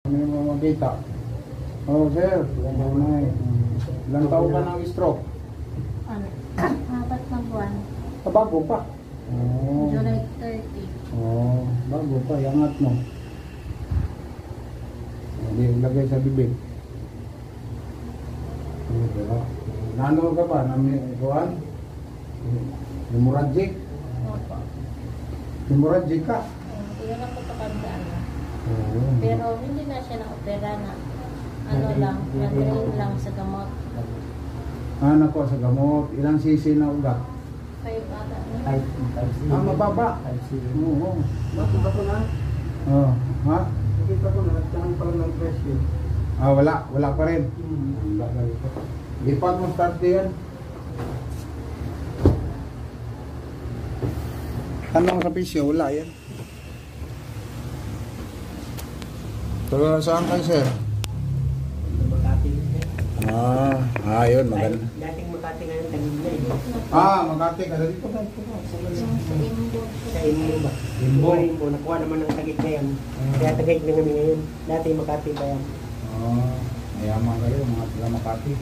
Ano yung mga makita? Oh, sir. Ilang taon ka ng stroke? Ano? 4 na buwan. Bago pa. Oh. July 30. Oh, bago pa. Yangat mo. Hindi, lagay sa bibig. Diba? Nano ka ba? Kuhan? Hemorrhagic? Opo. Hemorrhagic ka? Yun ang pagkakandaan na. Oo. Pero hindi na siya na-opera na. Ano lang, na-drain lang sa gamot. Anak ko sa gamot. Ilang sisi na ugat? 5 ata. Mababa. Oo. Bakit ba ko na? Oh. Ha? Nakita ko na, nagtanong pala ng presyo. Ah, wala pa rin. Lipat mo start yan. Tanong sa pisyo, wala yan. Taga saan kayo, sir? Makati. Yun, maganda. Dating Makati ngayon, Tagigna eh. Makati ka. Dito ka. Sa Imbo. Sa Imbo ba? Imbo. Imbo. Nakuha naman ng Tagig na yan. Kaya Tagig na kami ngayon. Dati Makati pa yan. Mayaman kayo, mga taga Makati.